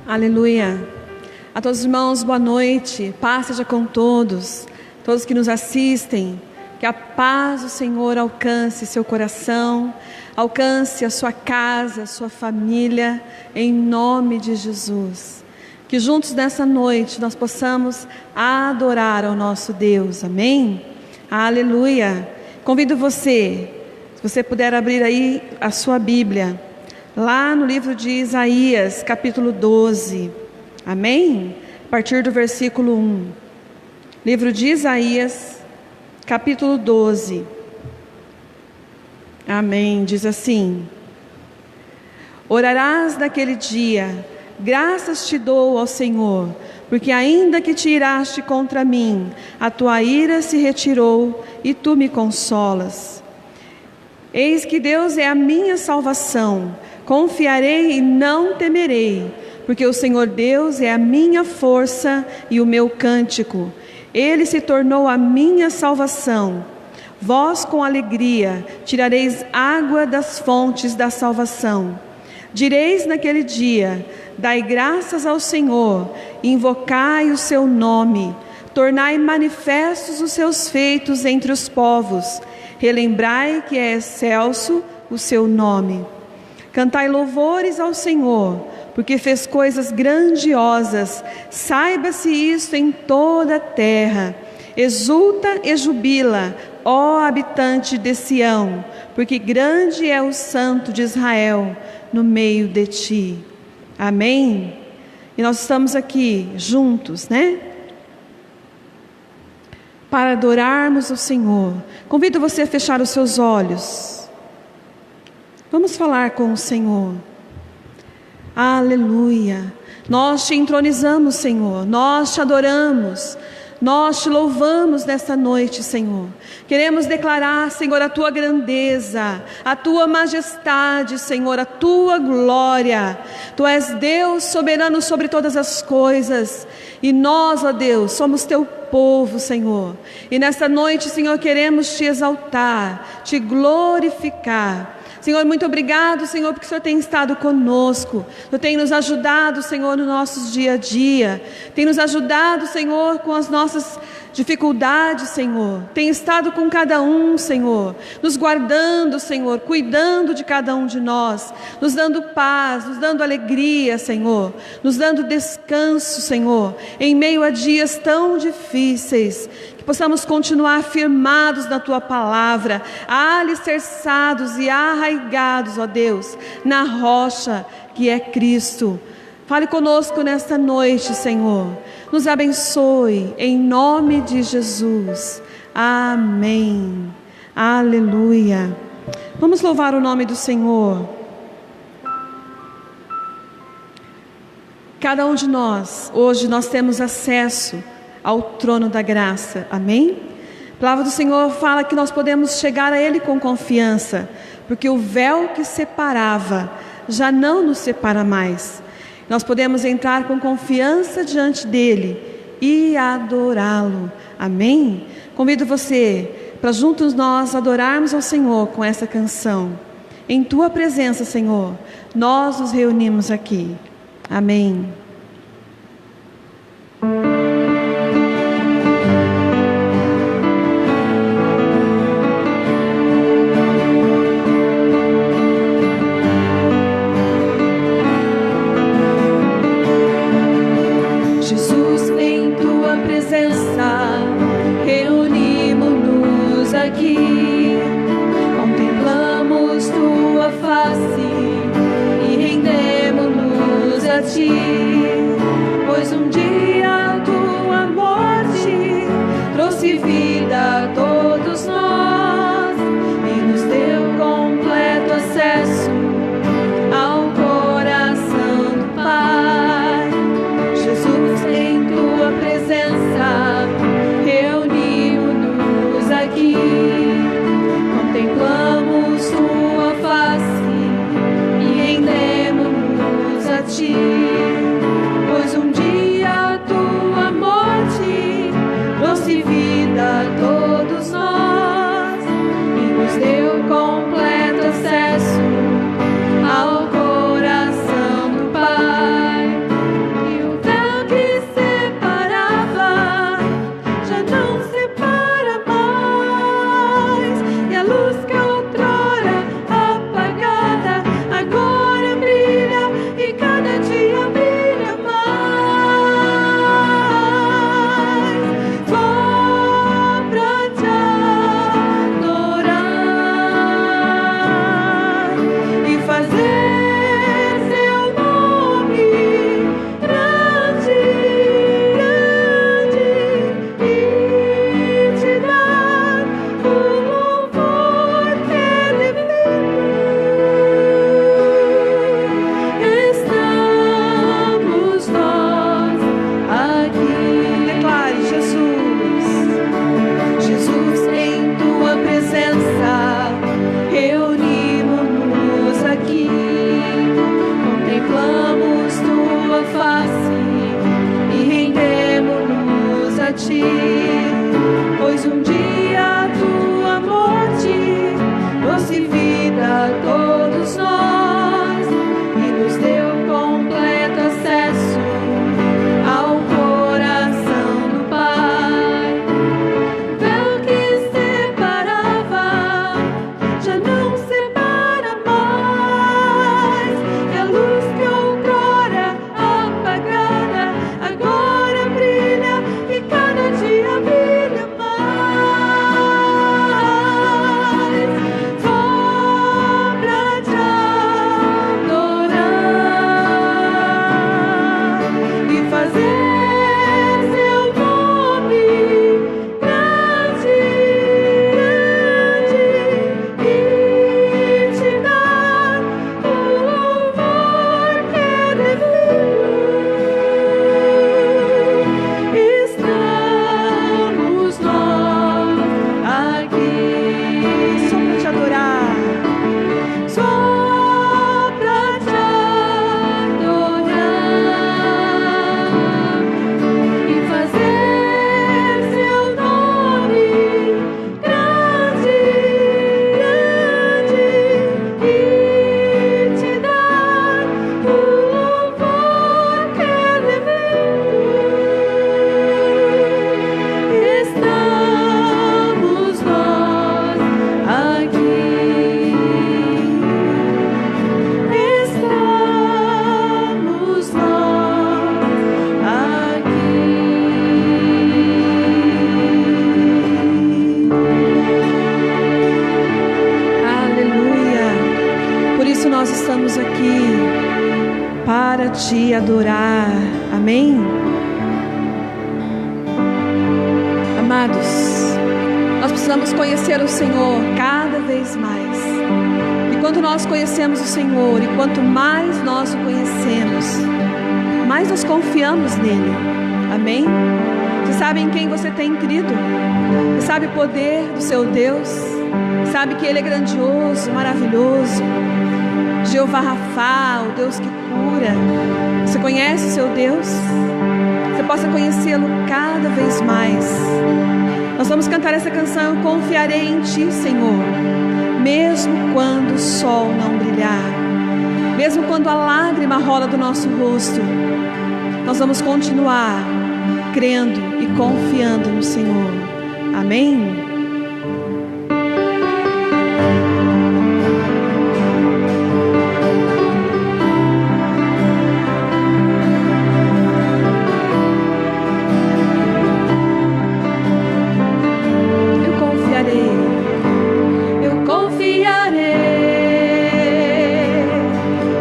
Aleluia. A todos os irmãos, boa noite. Paz seja com todos que nos assistem. Que a paz do Senhor alcance seu coração, alcance a sua casa, a sua família, em nome de Jesus. Que juntos nessa noite nós possamos adorar ao nosso Deus. Amém? Aleluia. Convido você, se você puder abrir aí a sua Bíblia, lá no livro de Isaías, capítulo 12. Amém? A partir do versículo 1. Livro de Isaías, capítulo 12. Amém. Diz assim: Orarás naquele dia: graças te dou ao Senhor, porque ainda que te iraste contra mim, a tua ira se retirou e tu me consolas. Eis que Deus é a minha salvação, confiarei e não temerei, porque o Senhor Deus é a minha força e o meu cântico. Ele se tornou a minha salvação. Vós com alegria tirareis água das fontes da salvação. Direis naquele dia: dai graças ao Senhor, invocai o seu nome, tornai manifestos os seus feitos entre os povos, relembrai que é excelso o seu nome. Cantai louvores ao Senhor, porque fez coisas grandiosas, saiba-se isto em toda a terra. Exulta e jubila, ó habitante de Sião, porque grande é o Santo de Israel no meio de ti. Amém? E nós estamos aqui juntos, né? Para adorarmos o Senhor. Convido você a fechar os seus olhos. Vamos falar com o Senhor. Aleluia. Nós te entronizamos, Senhor. Nós te adoramos. Nós te louvamos nesta noite, Senhor. Queremos declarar, Senhor, a tua grandeza, a tua majestade, Senhor, a tua glória. Tu és Deus soberano sobre todas as coisas. E nós, ó Deus, somos teu povo, Senhor. E nesta noite, Senhor, queremos te exaltar, te glorificar. Senhor, muito obrigado, Senhor, porque o Senhor tem estado conosco. O Senhor tem nos ajudado, Senhor, no nossos dia a dia. Tem nos ajudado, Senhor, com as nossas dificuldades, Senhor. Tem estado com cada um, Senhor, nos guardando, Senhor, cuidando de cada um de nós, nos dando paz, nos dando alegria, Senhor, nos dando descanso, Senhor, em meio a dias tão difíceis. Que possamos continuar firmados na tua palavra, alicerçados e arraigados, ó Deus, na rocha que é Cristo. Fale conosco nesta noite, Senhor. Nos abençoe, em nome de Jesus. Amém. Aleluia. Vamos louvar o nome do Senhor. Cada um de nós, hoje nós temos acesso ao trono da graça. Amém? A palavra do Senhor fala que nós podemos chegar a Ele com confiança, porque o véu que separava já não nos separa mais. Nós podemos entrar com confiança diante dEle e adorá-lo. Amém? Convido você para juntos nós adorarmos ao Senhor com essa canção. Em Tua presença, Senhor, nós nos reunimos aqui. Amém. Pois um dia a tua morte trouxe vida a todos nós e nos deu completo acesso ao coração do Pai. Jesus, em tua presença reunimos-nos aqui, contemplamos tua face e rendemos-nos a ti. vida a todos nós e nos deu completo acesso ao coração do Pai. O véu que separava já não separa mais, e a luz que outrora apagada agora brilha e cada dia brilha mais. Só pra te adorar e fazer seu nome grande, e te dar o louvor que é devido. Estamos nós aqui Só para te adorar. só pra te adorar e fazer seu nome grande, e te dar o louvor que é devido. Estamos nós aqui. Estamos nós aqui. Aleluia. Por isso nós estamos aqui para te adorar. Amém? Amados, nós precisamos conhecer o Senhor cada vez mais. E quando nós conhecemos o Senhor, e quanto mais nós o conhecemos, mais nós confiamos nele. Amém? Você sabe em quem você tem crido? Você sabe o poder do seu Deus? Sabe que ele é grandioso, maravilhoso. Jeová Rafá, o Deus que cura. Você conhece o seu Deus? Você possa conhecê-lo cada vez mais. Nós vamos cantar essa canção: Eu confiarei em Ti, Senhor, mesmo quando o sol não brilhar, mesmo quando a lágrima rola do nosso rosto. Nós vamos continuar crendo e confiando no Senhor. Amém? Eu confiarei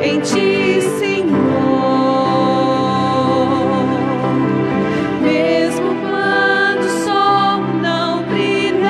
em Ti, Senhor, mesmo quando o sol não brilhar.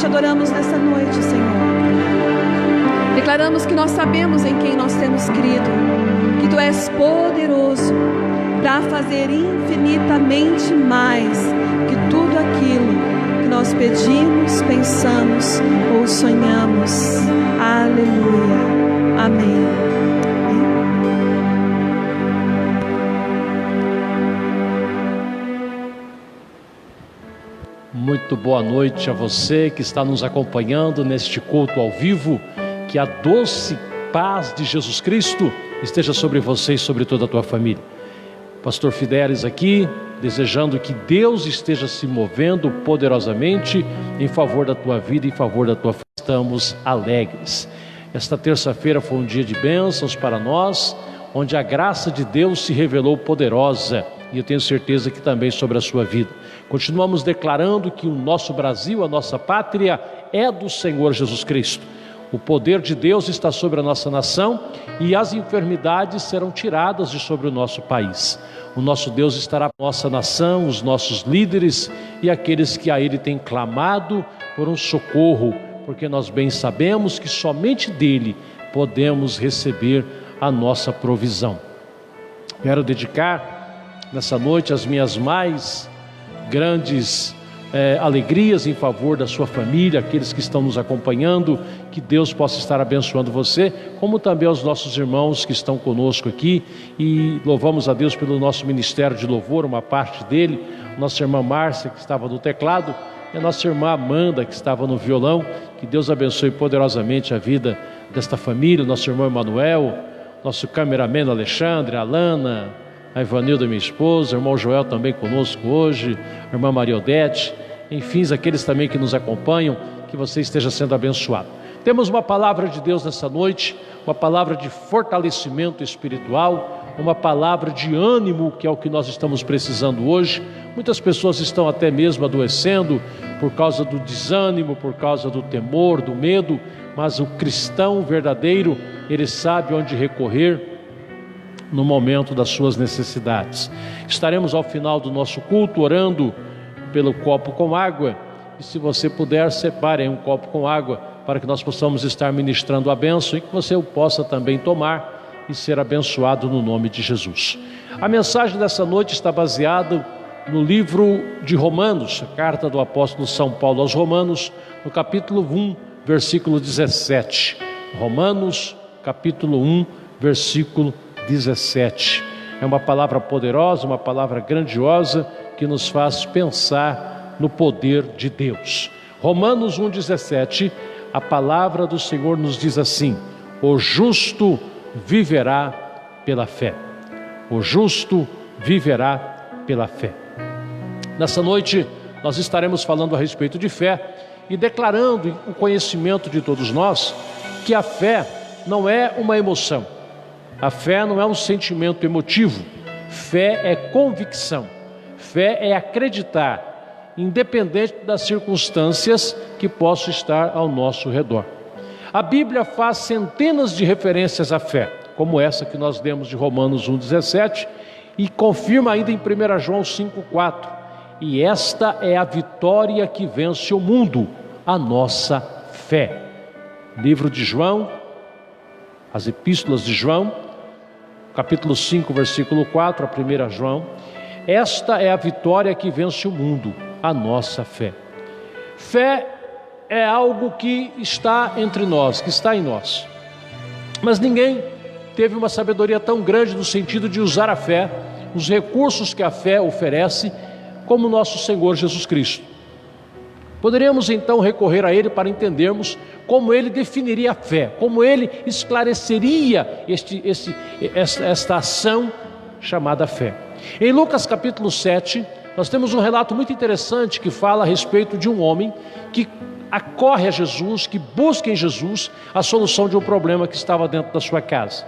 adoramos nessa noite, Senhor. Declaramos que nós sabemos em quem nós temos crido, que Tu és poderoso para fazer infinitamente mais que tudo aquilo que nós pedimos, pensamos ou sonhamos. Aleluia. Amém. Muito boa noite a você que está nos acompanhando neste culto ao vivo. Que a doce paz de Jesus Cristo esteja sobre você e sobre toda a tua família. Pastor Fidelis aqui, desejando que Deus esteja se movendo poderosamente em favor da tua vida, em favor da tua família. Estamos alegres. Esta terça-feira foi um dia de bênçãos para nós, onde a graça de Deus se revelou poderosa, e eu tenho certeza que também sobre a sua vida. Continuamos declarando que o nosso Brasil, a nossa pátria, é do Senhor Jesus Cristo. O poder de Deus está sobre a nossa nação e as enfermidades serão tiradas de sobre o nosso país. O nosso Deus estará com a nossa nação, os nossos líderes e aqueles que a Ele têm clamado por um socorro, porque nós bem sabemos que somente dEle podemos receber a nossa provisão. Quero dedicar nessa noite as minhas mais grandes alegrias em favor da sua família, aqueles que estão nos acompanhando, que Deus possa estar abençoando você, como também aos nossos irmãos que estão conosco aqui, e louvamos a Deus pelo nosso ministério de louvor, uma parte dele, nossa irmã Márcia que estava no teclado, e a nossa irmã Amanda que estava no violão. Que Deus abençoe poderosamente a vida desta família, nosso irmão Emanuel, nosso cameraman Alexandre, a Alana, a Ivanilda, minha esposa, o irmão Joel também conosco hoje, a irmã Maria Odete, enfim, aqueles também que nos acompanham, que você esteja sendo abençoado. Temos uma palavra de Deus nessa noite, uma palavra de fortalecimento espiritual, uma palavra de ânimo, que é o que nós estamos precisando hoje. Muitas pessoas estão até mesmo adoecendo por causa do desânimo, por causa do temor, do medo, mas o cristão verdadeiro, ele sabe onde recorrer no momento das suas necessidades. Estaremos ao final do nosso culto orando pelo copo com água, e se você puder, separe um copo com água para que nós possamos estar ministrando a bênção e que você o possa também tomar e ser abençoado no nome de Jesus. A mensagem dessa noite está baseada no livro de Romanos, a carta do apóstolo São Paulo aos Romanos, no capítulo 1, versículo 17. Romanos, capítulo 1, versículo 17. É uma palavra poderosa, uma palavra grandiosa que nos faz pensar no poder de Deus. Romanos 1,17, a palavra do Senhor nos diz assim: o justo viverá pela fé. O justo viverá pela fé. Nessa noite nós estaremos falando a respeito de fé e declarando o conhecimento de todos nós que a fé não é uma emoção. A fé não é um sentimento emotivo. Fé é convicção. Fé é acreditar, independente das circunstâncias que possam estar ao nosso redor. A Bíblia faz centenas de referências à fé, como essa que nós lemos de Romanos 1,17, e confirma ainda em 1 João 5,4. E esta é a vitória que vence o mundo, a nossa fé. Livro de João, as epístolas de João, capítulo 5, versículo 4, a 1 João. Esta é a vitória que vence o mundo, a nossa fé. Fé é algo que está entre nós, que está em nós. Mas ninguém teve uma sabedoria tão grande no sentido de usar a fé, os recursos que a fé oferece, como nosso Senhor Jesus Cristo. Poderíamos então recorrer a Ele para entendermos como Ele definiria a fé, como Ele esclareceria esta ação chamada fé. Em Lucas capítulo 7, nós temos um relato muito interessante que fala a respeito de um homem que acorre a Jesus, que busca em Jesus a solução de um problema que estava dentro da sua casa.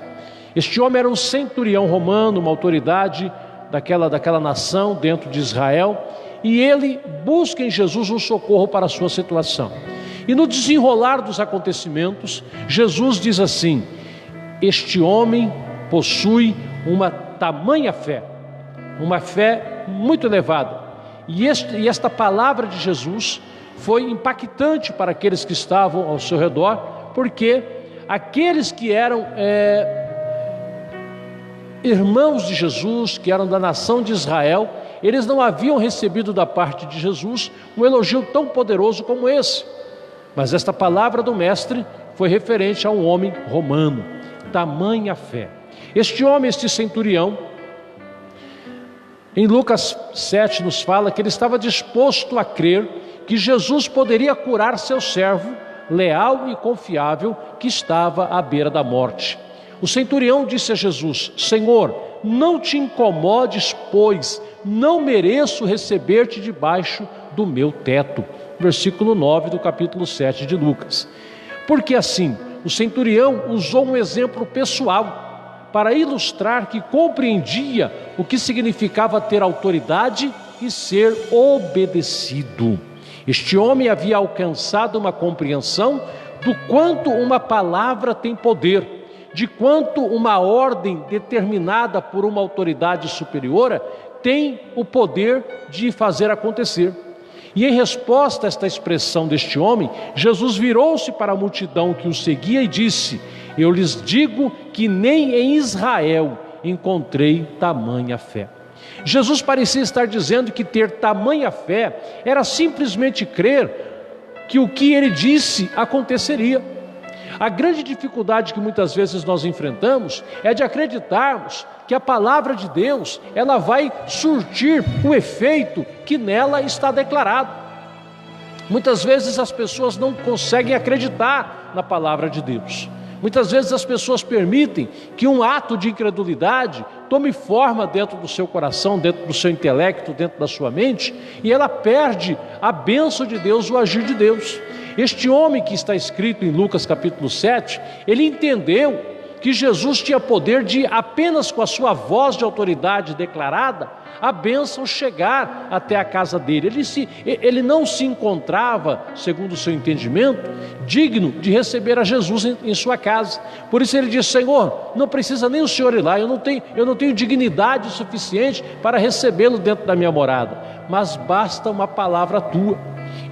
Este homem era um centurião romano, uma autoridade daquela nação dentro de Israel, e ele busca em Jesus um socorro para a sua situação. E no desenrolar dos acontecimentos, Jesus diz assim: este homem possui uma tamanha fé, uma fé muito elevada, e esta palavra de Jesus foi impactante para aqueles que estavam ao seu redor, porque aqueles que eram irmãos de Jesus, que eram da nação de Israel, eles não haviam recebido da parte de Jesus um elogio tão poderoso como esse. Mas esta palavra do mestre foi referente a um homem romano. Tamanha fé. Este homem, este centurião, em Lucas 7 nos fala que ele estava disposto a crer que Jesus poderia curar seu servo, leal e confiável, que estava à beira da morte. O centurião disse a Jesus: Senhor, não te incomodes, pois não mereço receber-te debaixo do meu teto. Versículo 9 do capítulo 7 de Lucas. Porque assim, o centurião usou um exemplo pessoal para ilustrar que compreendia o que significava ter autoridade e ser obedecido. Este homem havia alcançado uma compreensão do quanto uma palavra tem poder, de quanto uma ordem determinada por uma autoridade superior tem o poder de fazer acontecer. E em resposta a esta expressão deste homem, Jesus virou-se para a multidão que o seguia e disse: eu lhes digo que nem em Israel encontrei tamanha fé. Jesus parecia estar dizendo que ter tamanha fé era simplesmente crer que o que ele disse aconteceria. A grande dificuldade que muitas vezes nós enfrentamos é de acreditarmos que a palavra de Deus, ela vai surtir o efeito que nela está declarado. Muitas vezes as pessoas não conseguem acreditar na palavra de Deus. Muitas vezes as pessoas permitem que um ato de incredulidade tome forma dentro do seu coração, dentro do seu intelecto, dentro da sua mente, e ela perde a bênção de Deus, o agir de Deus. Este homem que está escrito em Lucas capítulo 7, ele entendeu que Jesus tinha poder de, apenas com a sua voz de autoridade declarada, a bênção chegar até a casa dele. Ele não se encontrava, segundo o seu entendimento, digno de receber a Jesus em sua casa. Por isso ele disse: Senhor, não precisa nem o Senhor ir lá, eu não tenho dignidade suficiente para recebê-lo dentro da minha morada, mas basta uma palavra tua.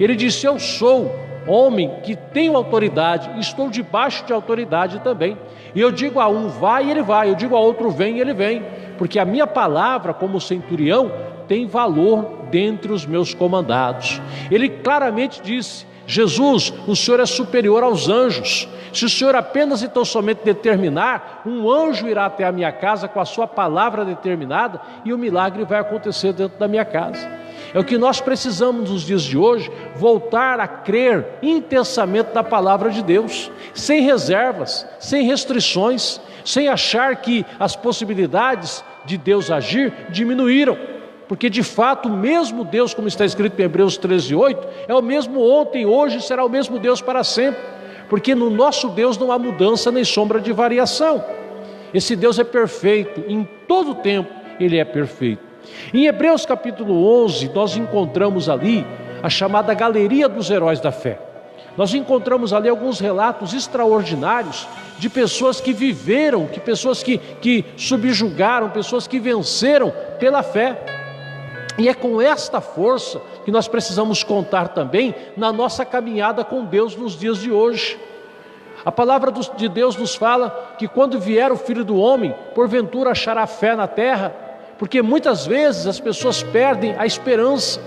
Ele disse: eu sou homem que tenho autoridade, estou debaixo de autoridade também. E eu digo a um vai e ele vai, eu digo a outro vem e ele vem, porque a minha palavra como centurião tem valor dentre os meus comandados. Ele claramente disse: Jesus, o Senhor é superior aos anjos. Se o Senhor apenas e tão somente determinar, um anjo irá até a minha casa com a sua palavra determinada e o milagre vai acontecer dentro da minha casa. É o que nós precisamos nos dias de hoje, voltar a crer intensamente na palavra de Deus, sem reservas, sem restrições, sem achar que as possibilidades de Deus agir diminuíram, porque de fato o mesmo Deus, como está escrito em Hebreus 13:8, é o mesmo ontem, hoje e será o mesmo Deus para sempre, porque no nosso Deus não há mudança nem sombra de variação. Esse Deus é perfeito, em todo tempo Ele é perfeito. Em Hebreus capítulo 11, nós encontramos ali a chamada galeria dos heróis da fé. Nós encontramos ali alguns relatos extraordinários de pessoas que viveram, que pessoas que subjugaram, pessoas que venceram pela fé. E é com esta força que nós precisamos contar também na nossa caminhada com Deus nos dias de hoje. A palavra de Deus nos fala que quando vier o Filho do Homem, porventura achará fé na terra, porque muitas vezes as pessoas perdem a esperança,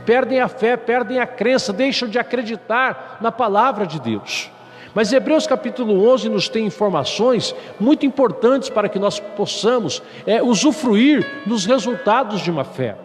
perdem a fé, perdem a crença, deixam de acreditar na palavra de Deus. Mas Hebreus capítulo 11 nos tem informações muito importantes para que nós possamos usufruir dos resultados de uma fé.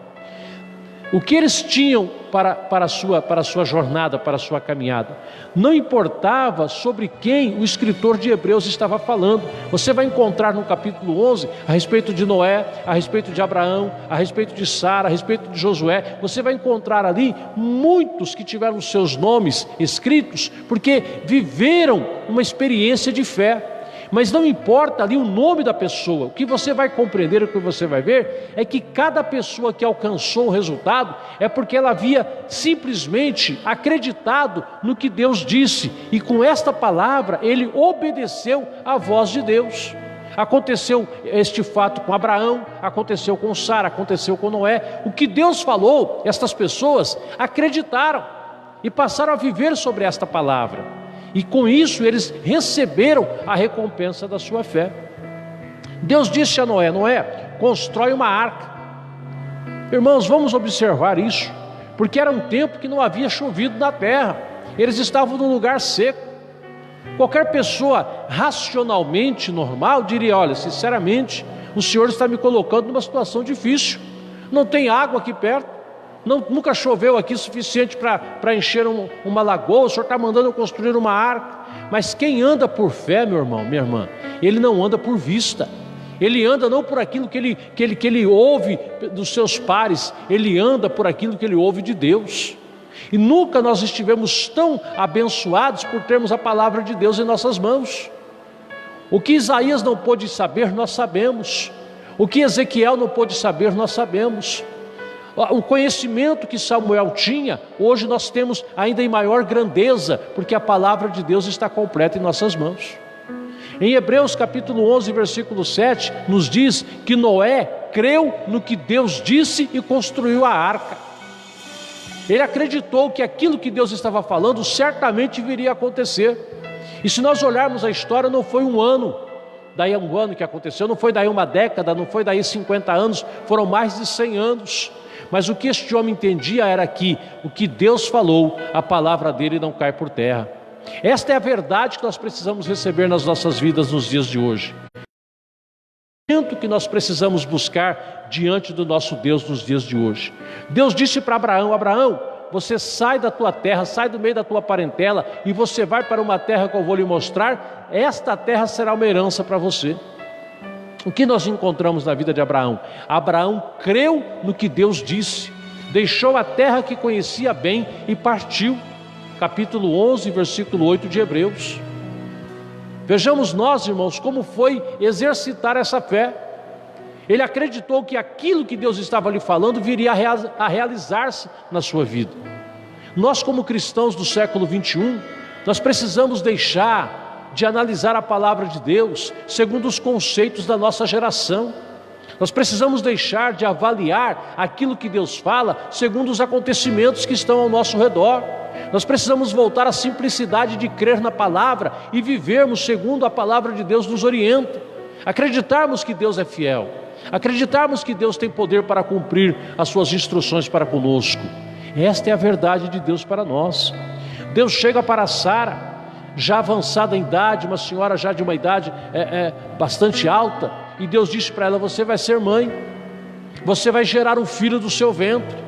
O que eles tinham para a sua jornada, para a sua caminhada, não importava sobre quem o escritor de Hebreus estava falando. Você vai encontrar no capítulo 11 a respeito de Noé, a respeito de Abraão, a respeito de Sara, a respeito de Josué. Você vai encontrar ali muitos que tiveram seus nomes escritos porque viveram uma experiência de fé. Mas não importa ali o nome da pessoa, o que você vai compreender, o que você vai ver, é que cada pessoa que alcançou o resultado, é porque ela havia simplesmente acreditado no que Deus disse, e com esta palavra, ele obedeceu à voz de Deus. Aconteceu este fato com Abraão, aconteceu com Sara, aconteceu com Noé. O que Deus falou, estas pessoas acreditaram. e passaram a viver sobre esta palavra. E com isso eles receberam a recompensa da sua fé. Deus disse a Noé: Noé, constrói uma arca. Irmãos, vamos observar isso, porque era um tempo que não havia chovido na terra, eles estavam num lugar seco. Qualquer pessoa racionalmente normal diria: olha, sinceramente, o Senhor está me colocando numa situação difícil, não tem água aqui perto, nunca choveu aqui suficiente para encher uma lagoa, o Senhor está mandando eu construir uma arca. Mas quem anda por fé, meu irmão, minha irmã, ele não anda por vista, ele anda não por aquilo que ele ouve dos seus pares, ele anda por aquilo que ele ouve de Deus. E nunca nós estivemos tão abençoados por termos a palavra de Deus em nossas mãos. O que Isaías não pôde saber, nós sabemos. O que Ezequiel não pôde saber, nós sabemos. O conhecimento que Samuel tinha, hoje nós temos ainda em maior grandeza, porque a palavra de Deus está completa em nossas mãos. Em Hebreus capítulo 11, versículo 7, nos diz que Noé creu no que Deus disse e construiu a arca. Ele acreditou que aquilo que Deus estava falando certamente viria a acontecer. E se nós olharmos a história, não foi um ano que aconteceu, não foi daí uma década, não foi daí 50 anos, foram mais de 100 anos. Mas o que este homem entendia era que o que Deus falou, a palavra dele não cai por terra. Esta é a verdade que nós precisamos receber nas nossas vidas nos dias de hoje. O que nós precisamos buscar diante do nosso Deus nos dias de hoje. Deus disse para Abraão: Abraão, você sai da tua terra, sai do meio da tua parentela e você vai para uma terra que eu vou lhe mostrar. Esta terra será uma herança para você. O que nós encontramos na vida de Abraão? Abraão creu no que Deus disse, deixou a terra que conhecia bem e partiu. Capítulo 11, versículo 8 de Hebreus. Vejamos nós, irmãos, como foi exercitar essa fé. Ele acreditou que aquilo que Deus estava lhe falando viria a realizar-se na sua vida. Nós, como cristãos do século 21, nós precisamos deixar de analisar a palavra de Deus segundo os conceitos da nossa geração. Nós precisamos deixar de avaliar aquilo que Deus fala segundo os acontecimentos que estão ao nosso redor. Nós precisamos voltar à simplicidade de crer na palavra e vivermos segundo a palavra de Deus nos orienta. Acreditarmos que Deus é fiel, acreditarmos que Deus tem poder para cumprir as suas instruções para conosco. Esta é a verdade de Deus para nós. Deus chega para Sara, já avançada em idade, uma senhora já de uma idade bastante alta, e Deus disse para ela: você vai ser mãe, você vai gerar um filho do seu ventre.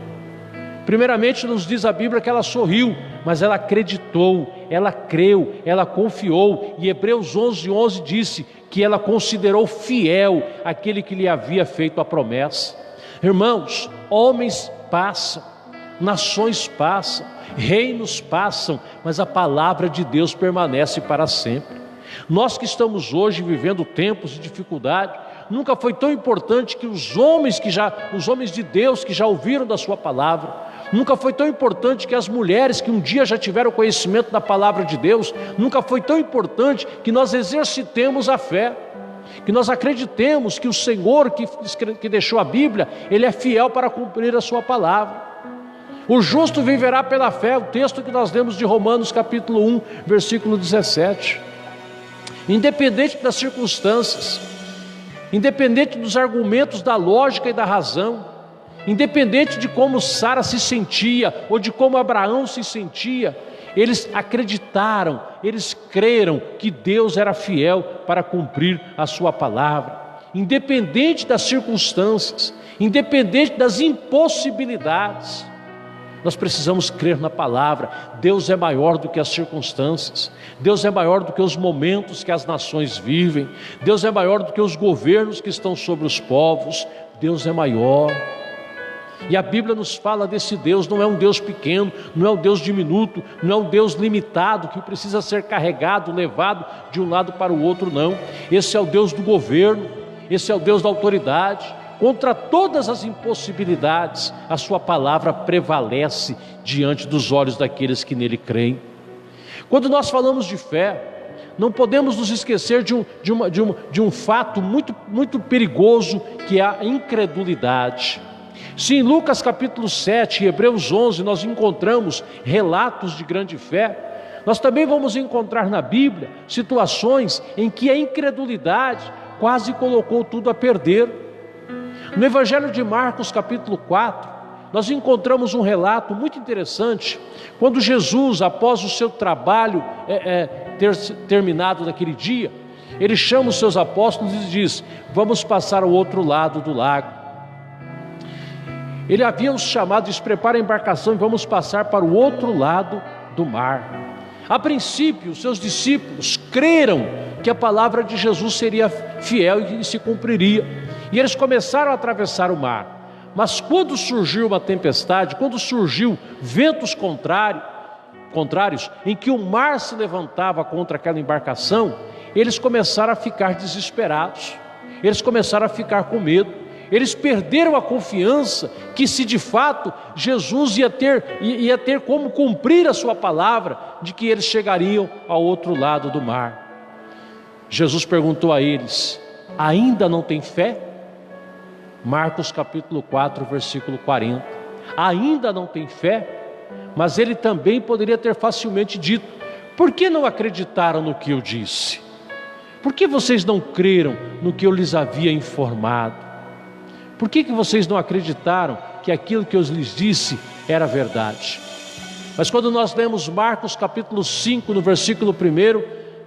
Primeiramente nos diz a Bíblia que ela sorriu, mas ela acreditou, ela creu, ela confiou. E Hebreus 11:11 disse que ela considerou fiel aquele que lhe havia feito a promessa. Irmãos, homens passam, nações passam, reinos passam, mas a palavra de Deus permanece para sempre. Nós que estamos hoje vivendo tempos de dificuldade, nunca foi tão importante que os homens de Deus que já ouviram da sua palavra, nunca foi tão importante que as mulheres que um dia já tiveram conhecimento da palavra de Deus, nunca foi tão importante que nós exercitemos a fé, que nós acreditemos que o Senhor que deixou a Bíblia, Ele é fiel para cumprir a sua palavra. O justo viverá pela fé, o texto que nós lemos de Romanos capítulo 1, versículo 17. Independente das circunstâncias, independente dos argumentos da lógica e da razão, independente de como Sara se sentia ou de como Abraão se sentia, eles acreditaram, eles creram que Deus era fiel para cumprir a sua palavra. Independente das circunstâncias, independente das impossibilidades, nós precisamos crer na palavra. Deus é maior do que as circunstâncias, Deus é maior do que os momentos que as nações vivem, Deus é maior do que os governos que estão sobre os povos, Deus é maior. E a Bíblia nos fala desse Deus, não é um Deus pequeno, não é um Deus diminuto, não é um Deus limitado que precisa ser carregado, levado de um lado para o outro, não. Esse é o Deus do governo, esse é o Deus da autoridade. Contra todas as impossibilidades, a sua palavra prevalece diante dos olhos daqueles que nele creem. Quando nós falamos de fé, não podemos nos esquecer de um fato muito perigoso, que é a incredulidade. Se em Lucas capítulo 7 e Hebreus 11 nós encontramos relatos de grande fé, nós também vamos encontrar na Bíblia situações em que a incredulidade quase colocou tudo a perder. No Evangelho de Marcos capítulo 4, nós encontramos um relato muito interessante, quando Jesus, após o seu trabalho ter terminado naquele dia, ele chama os seus apóstolos e diz: vamos passar ao outro lado do lago. Ele havia os chamado, diz: prepara a embarcação e vamos passar para o outro lado do mar. A princípio, os seus discípulos creram que a palavra de Jesus seria fiel e se cumpriria, e eles começaram a atravessar o mar. Mas quando surgiu uma tempestade, quando surgiu ventos contrários, em que o mar se levantava contra aquela embarcação, eles começaram a ficar desesperados, eles começaram a ficar com medo, eles perderam a confiança que se de fato Jesus ia ter como cumprir a sua palavra, de que eles chegariam ao outro lado do mar. Jesus perguntou a eles: ainda não tem fé? Marcos capítulo 4, versículo 40. Ainda não tem fé? Mas ele também poderia ter facilmente dito: por que não acreditaram no que eu disse? Por que vocês não creram no que eu lhes havia informado? Por que vocês não acreditaram que aquilo que eu lhes disse era verdade? Mas quando nós lemos Marcos capítulo 5, no versículo 1,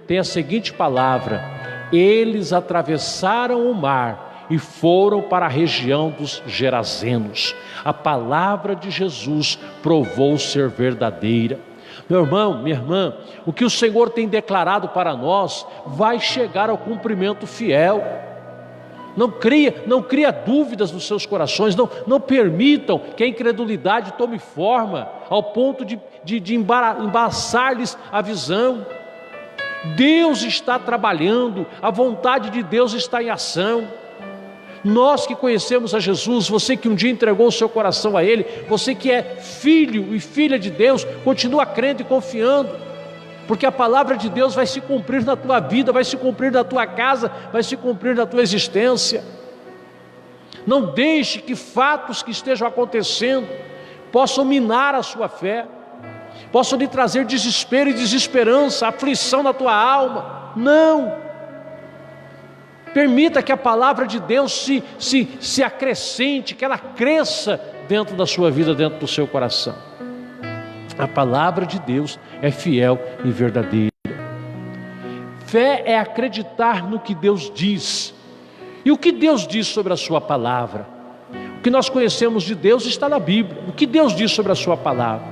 tem a seguinte palavra: eles atravessaram o mar e foram para a região dos Gerazenos. A palavra de Jesus provou ser verdadeira. Meu irmão, minha irmã, o que o Senhor tem declarado para nós vai chegar ao cumprimento fiel. Não cria dúvidas nos seus corações, não permitam que a incredulidade tome forma ao ponto de embaçar-lhes a visão. Deus está trabalhando, a vontade de Deus está em ação. Nós que conhecemos a Jesus, você que um dia entregou o seu coração a Ele, você que é filho e filha de Deus, continua crendo e confiando, porque a palavra de Deus vai se cumprir na tua vida, vai se cumprir na tua casa, vai se cumprir na tua existência. Não deixe que fatos que estejam acontecendo possam minar a sua fé, possam lhe trazer desespero e desesperança, aflição na tua alma. Não! Permita que a palavra de Deus se acrescente, que ela cresça dentro da sua vida, dentro do seu coração. A palavra de Deus é fiel e verdadeira. Fé é acreditar no que Deus diz. E o que Deus diz sobre a sua palavra? O que nós conhecemos de Deus está na Bíblia. O que Deus diz sobre a sua palavra?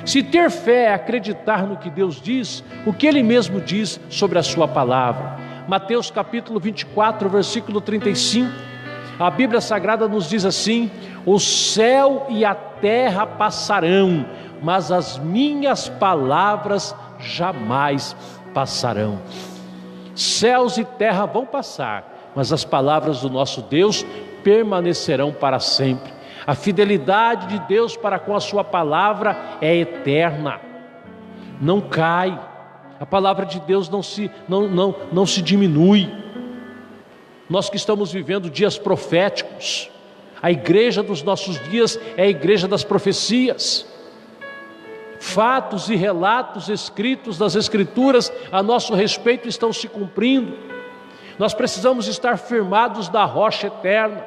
Se ter fé é acreditar no que Deus diz, o que Ele mesmo diz sobre a sua palavra? Mateus capítulo 24, versículo 35, a Bíblia Sagrada nos diz assim: o céu e a terra passarão, mas as minhas palavras jamais passarão. Céus e terra vão passar, mas as palavras do nosso Deus permanecerão para sempre. A fidelidade de Deus para com a sua palavra é eterna, não cai. A palavra de Deus não se diminui. Nós que estamos vivendo dias proféticos, a igreja dos nossos dias é a igreja das profecias. Fatos e relatos escritos das Escrituras a nosso respeito estão se cumprindo. Nós precisamos estar firmados na rocha eterna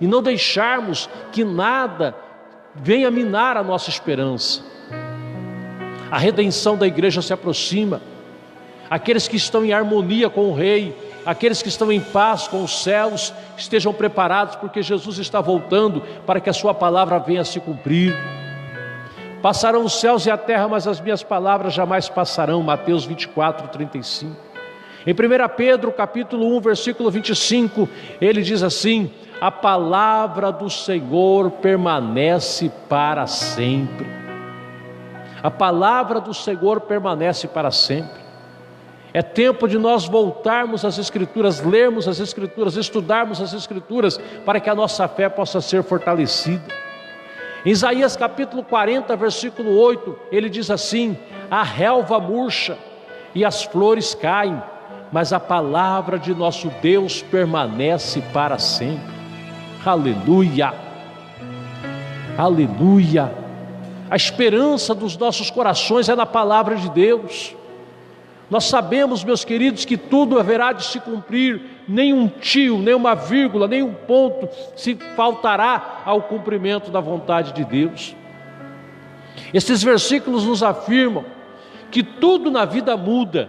e não deixarmos que nada venha minar a nossa esperança. A redenção da igreja se aproxima. Aqueles que estão em harmonia com o Rei, aqueles que estão em paz com os céus, estejam preparados, porque Jesus está voltando para que a sua palavra venha a se cumprir. Passarão os céus e a terra, mas as minhas palavras jamais passarão. Mateus 24, 35. Em 1 Pedro capítulo 1, versículo 25, ele diz assim: a palavra do Senhor permanece para sempre. A palavra do Senhor permanece para sempre. É tempo de nós voltarmos às Escrituras, lermos as Escrituras, estudarmos as Escrituras, para que a nossa fé possa ser fortalecida. Em Isaías capítulo 40, versículo 8, ele diz assim: a relva murcha e as flores caem, mas a palavra de nosso Deus permanece para sempre. Aleluia! Aleluia! A esperança dos nossos corações é na palavra de Deus. Nós sabemos, meus queridos, que tudo haverá de se cumprir, nenhum tio, nenhuma vírgula, nenhum ponto se faltará ao cumprimento da vontade de Deus. Esses versículos nos afirmam que tudo na vida muda,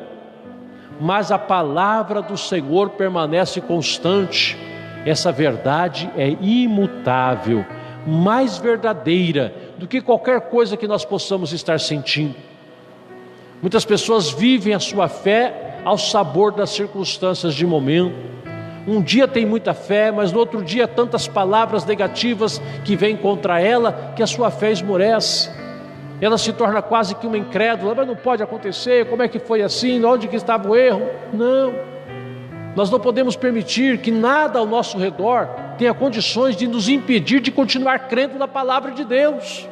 mas a palavra do Senhor permanece constante. Essa verdade é imutável, mais verdadeira do que qualquer coisa que nós possamos estar sentindo. Muitas pessoas vivem a sua fé ao sabor das circunstâncias de momento. Um dia tem muita fé, mas no outro dia tantas palavras negativas que vêm contra ela, que a sua fé esmorece. Ela se torna quase que uma incrédula. Mas não pode acontecer, como é que foi assim? Onde que estava o erro? Não, nós não podemos permitir que nada ao nosso redor tenha condições de nos impedir de continuar crendo na palavra de Deus.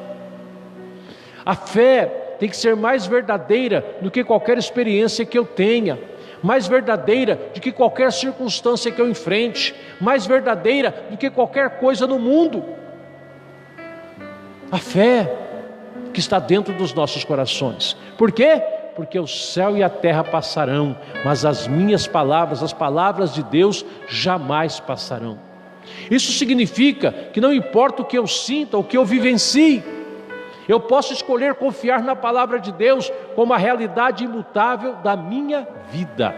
A fé tem que ser mais verdadeira do que qualquer experiência que eu tenha, mais verdadeira do que qualquer circunstância que eu enfrente, mais verdadeira do que qualquer coisa no mundo. A fé que está dentro dos nossos corações. Por quê? Porque o céu e a terra passarão, mas as minhas palavras, as palavras de Deus, jamais passarão. Isso significa que não importa o que eu sinta, o que eu vivencie, eu posso escolher confiar na palavra de Deus como a realidade imutável da minha vida.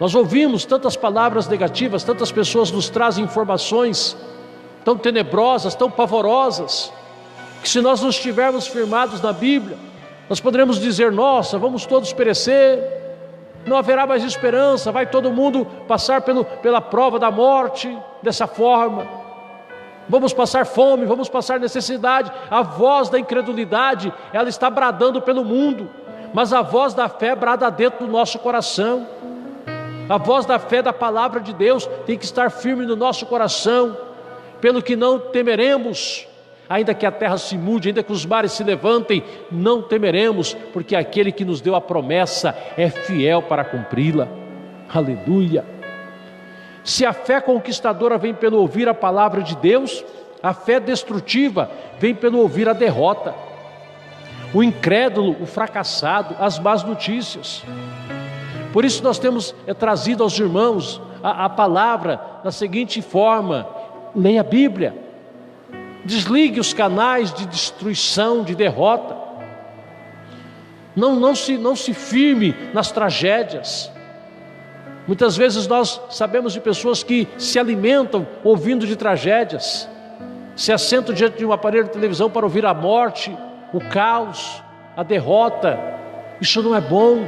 Nós ouvimos tantas palavras negativas, tantas pessoas nos trazem informações tão tenebrosas, tão pavorosas, que se nós não estivermos firmados na Bíblia, nós poderemos dizer: nossa, vamos todos perecer, não haverá mais esperança, vai todo mundo passar pela prova da morte dessa forma. Vamos passar fome, vamos passar necessidade. A voz da incredulidade, ela está bradando pelo mundo, mas a voz da fé brada dentro do nosso coração. A voz da fé da palavra de Deus tem que estar firme no nosso coração. Pelo que não temeremos, ainda que a terra se mude, ainda que os mares se levantem, não temeremos, porque aquele que nos deu a promessa é fiel para cumpri-la. Aleluia! Se a fé conquistadora vem pelo ouvir a palavra de Deus, a fé destrutiva vem pelo ouvir a derrota, o incrédulo, o fracassado, as más notícias. Por isso nós temos trazido aos irmãos a palavra da seguinte forma: leia a Bíblia, desligue os canais de destruição, de derrota, não se firme nas tragédias. Muitas vezes nós sabemos de pessoas que se alimentam ouvindo de tragédias, se assentam diante de um aparelho de televisão para ouvir a morte, o caos, a derrota. Isso não é bom,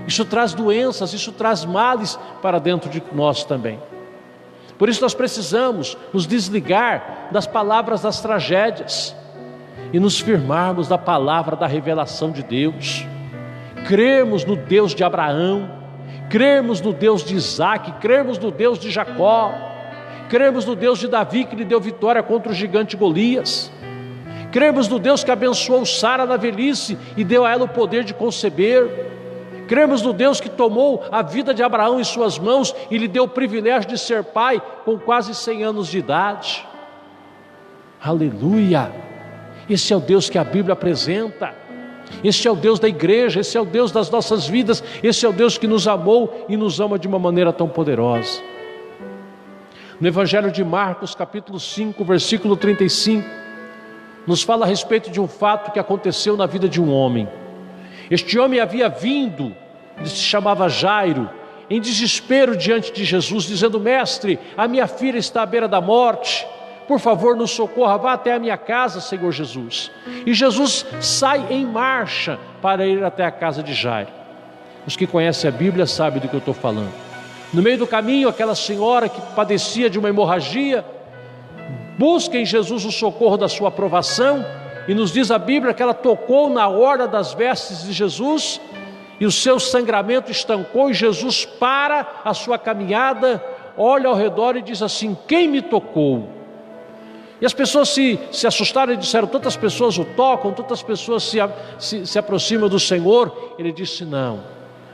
isso traz doenças, isso traz males para dentro de nós também. Por isso nós precisamos nos desligar das palavras das tragédias e nos firmarmos na palavra da revelação de Deus. Cremos no Deus de Abraão, cremos no Deus de Isaac, cremos no Deus de Jacó, cremos no Deus de Davi, que lhe deu vitória contra o gigante Golias. Cremos no Deus que abençoou Sara na velhice e deu a ela o poder de conceber. Cremos no Deus que tomou a vida de Abraão em suas mãos e lhe deu o privilégio de ser pai com quase 100 anos de idade. Aleluia! Esse é o Deus que a Bíblia apresenta. Esse é o Deus da igreja, esse é o Deus das nossas vidas, esse é o Deus que nos amou e nos ama de uma maneira tão poderosa. No Evangelho de Marcos, capítulo 5, versículo 35, nos fala a respeito de um fato que aconteceu na vida de um homem. Este homem havia vindo, ele se chamava Jairo, em desespero diante de Jesus, dizendo: mestre, a minha filha está à beira da morte, por favor nos socorra, vá até a minha casa, Senhor Jesus. E Jesus sai em marcha para ir até a casa de Jairo. Os que conhecem a Bíblia sabem do que eu estou falando. No meio do caminho, aquela senhora que padecia de uma hemorragia busca em Jesus o socorro da sua aprovação, e nos diz a Bíblia que ela tocou na orla das vestes de Jesus e o seu sangramento estancou, e Jesus para a sua caminhada, olha ao redor e diz assim: quem me tocou? E as pessoas se assustaram e disseram: tantas pessoas o tocam, tantas pessoas se aproximam do Senhor. Ele disse: não,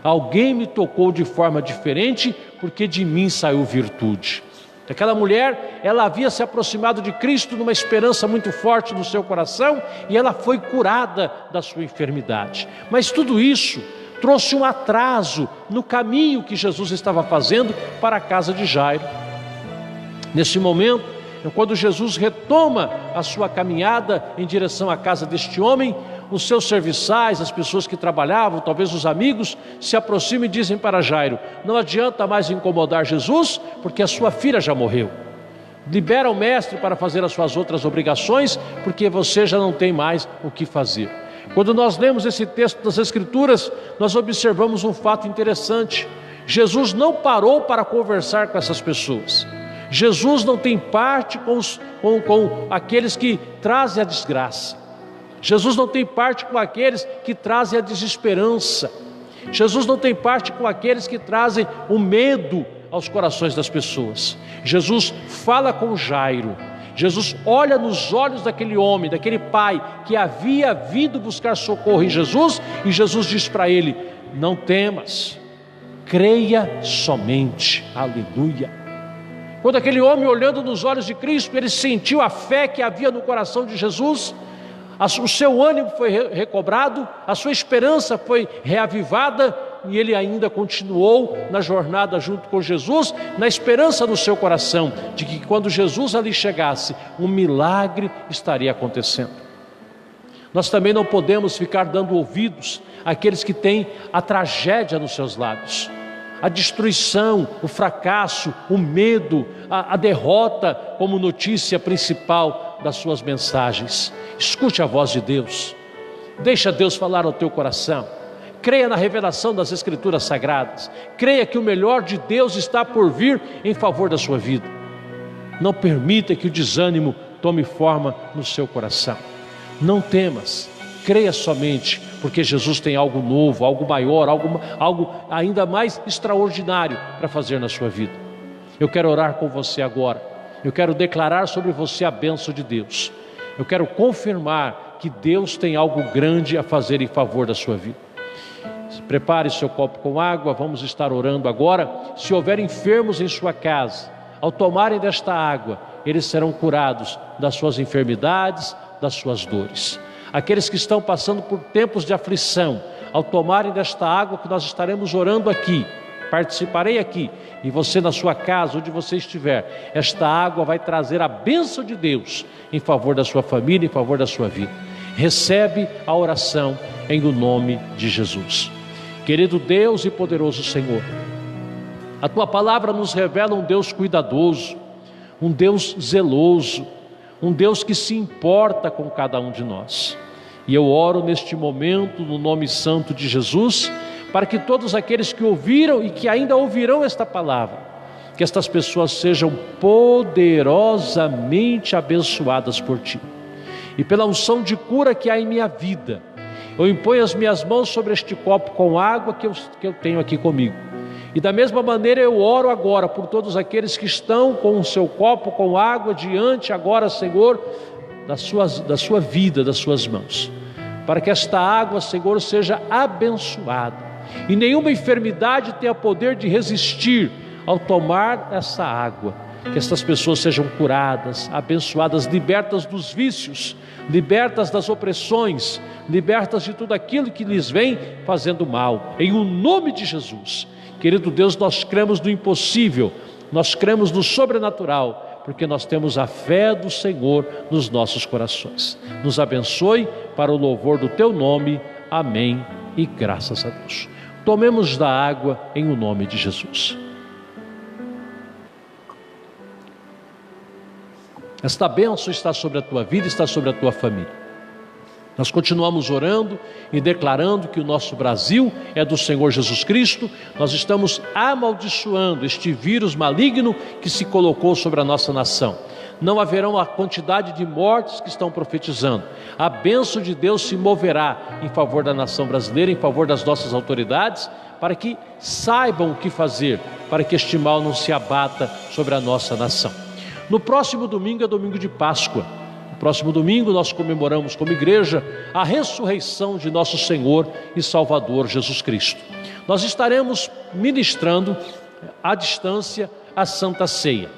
alguém me tocou de forma diferente, porque de mim saiu virtude. Aquela mulher, ela havia se aproximado de Cristo numa esperança muito forte no seu coração, e ela foi curada da sua enfermidade. Mas tudo isso trouxe um atraso no caminho que Jesus estava fazendo para a casa de Jairo. Nesse momento, quando Jesus retoma a sua caminhada em direção à casa deste homem, os seus serviçais, as pessoas que trabalhavam, talvez os amigos, se aproximam e dizem para Jairo: não adianta mais incomodar Jesus, porque a sua filha já morreu. Libera o mestre para fazer as suas outras obrigações, porque você já não tem mais o que fazer. Quando nós lemos esse texto das Escrituras, nós observamos um fato interessante. Jesus não parou para conversar com essas pessoas. Jesus não tem parte com aqueles que trazem a desgraça. Jesus não tem parte com aqueles que trazem a desesperança. Jesus não tem parte com aqueles que trazem o medo aos corações das pessoas. Jesus fala com Jairo. Jesus olha nos olhos daquele homem, daquele pai que havia vindo buscar socorro em Jesus, e Jesus diz para ele: não temas, creia somente. Aleluia. Quando aquele homem, olhando nos olhos de Cristo, ele sentiu a fé que havia no coração de Jesus, o seu ânimo foi recobrado, a sua esperança foi reavivada, e ele ainda continuou na jornada junto com Jesus, na esperança no seu coração de que quando Jesus ali chegasse, um milagre estaria acontecendo. Nós também não podemos ficar dando ouvidos àqueles que têm a tragédia nos seus lábios, a destruição, o fracasso, o medo, a derrota como notícia principal das suas mensagens. Escute a voz de Deus, deixa Deus falar ao teu coração, creia na revelação das Escrituras Sagradas, creia que o melhor de Deus está por vir em favor da sua vida. Não permita que o desânimo tome forma no seu coração. Não temas, creia somente, porque Jesus tem algo novo, algo maior, algo ainda mais extraordinário para fazer na sua vida. Eu quero orar com você agora. Eu quero declarar sobre você a bênção de Deus. Eu quero confirmar que Deus tem algo grande a fazer em favor da sua vida. Prepare seu copo com água, vamos estar orando agora. Se houver enfermos em sua casa, ao tomarem desta água, eles serão curados das suas enfermidades, das suas dores. Aqueles que estão passando por tempos de aflição, ao tomarem desta água que nós estaremos orando aqui, participarei aqui, e você na sua casa, onde você estiver, esta água vai trazer a bênção de Deus em favor da sua família, em favor da sua vida. Recebe a oração em o nome de Jesus. Querido Deus e poderoso Senhor, a Tua palavra nos revela um Deus cuidadoso, um Deus zeloso, um Deus que se importa com cada um de nós. E eu oro neste momento no nome santo de Jesus, para que todos aqueles que ouviram e que ainda ouvirão esta palavra, que estas pessoas sejam poderosamente abençoadas por Ti. E pela unção de cura que há em minha vida, eu imponho as minhas mãos sobre este copo com água que eu tenho aqui comigo. E da mesma maneira eu oro agora por todos aqueles que estão com o seu copo com água diante agora, Senhor, da sua vida, das suas mãos, para que esta água, Senhor, seja abençoada e nenhuma enfermidade tenha poder de resistir ao tomar essa água. Que estas pessoas sejam curadas, abençoadas, libertas dos vícios, libertas das opressões, libertas de tudo aquilo que lhes vem fazendo mal, em o nome de Jesus. Querido Deus, nós cremos no impossível, nós cremos no sobrenatural, porque nós temos a fé do Senhor nos nossos corações. Nos abençoe para o louvor do Teu nome, amém e graças a Deus. Tomemos da água em o nome de Jesus. Esta bênção está sobre a tua vida, está sobre a tua família. Nós continuamos orando e declarando que o nosso Brasil é do Senhor Jesus Cristo. Nós estamos amaldiçoando este vírus maligno que se colocou sobre a nossa nação. Não haverão a quantidade de mortes que estão profetizando. A bênção de Deus se moverá em favor da nação brasileira, em favor das nossas autoridades, para que saibam o que fazer, para que este mal não se abata sobre a nossa nação. No próximo domingo é domingo de Páscoa. No próximo domingo nós comemoramos como igreja a ressurreição de nosso Senhor e Salvador Jesus Cristo. Nós estaremos ministrando à distância a Santa Ceia.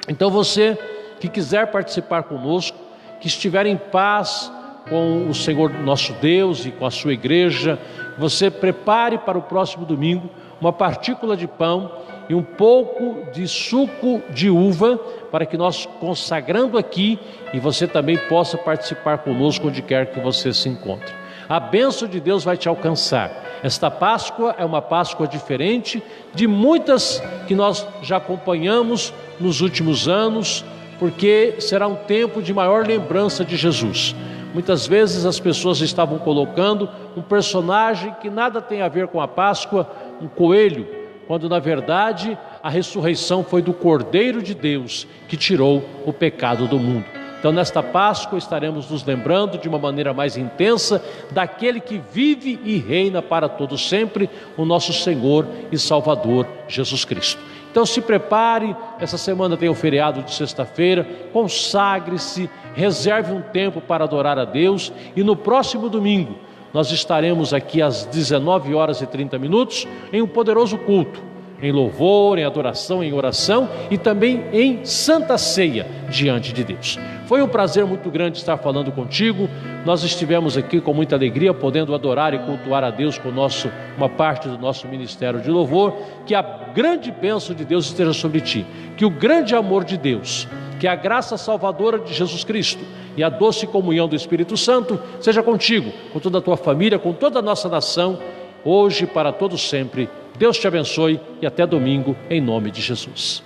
Então você que quiser participar conosco, que estiver em paz com o Senhor nosso Deus e com a sua igreja, você prepare para o próximo domingo uma partícula de pão e um pouco de suco de uva, para que nós, consagrando aqui, e você também possa participar conosco onde quer que você se encontre. A bênção de Deus vai te alcançar. Esta Páscoa é uma Páscoa diferente de muitas que nós já acompanhamos nos últimos anos, porque será um tempo de maior lembrança de Jesus. Muitas vezes as pessoas estavam colocando um personagem que nada tem a ver com a Páscoa, um coelho, quando na verdade a ressurreição foi do Cordeiro de Deus que tirou o pecado do mundo. Então nesta Páscoa estaremos nos lembrando de uma maneira mais intensa daquele que vive e reina para todo sempre, o nosso Senhor e Salvador Jesus Cristo. Então se prepare, essa semana tem o feriado de sexta-feira, consagre-se, reserve um tempo para adorar a Deus, e no próximo domingo nós estaremos aqui às 19h30 em um poderoso culto, em louvor, em adoração, em oração e também em santa ceia diante de Deus. Foi um prazer muito grande estar falando contigo. Nós estivemos aqui com muita alegria, podendo adorar e cultuar a Deus com uma parte do nosso ministério de louvor. Que a grande bênção de Deus esteja sobre ti, que o grande amor de Deus, que a graça salvadora de Jesus Cristo e a doce comunhão do Espírito Santo seja contigo, com toda a tua família, com toda a nossa nação, hoje e para todos sempre. Deus te abençoe e até domingo, em nome de Jesus.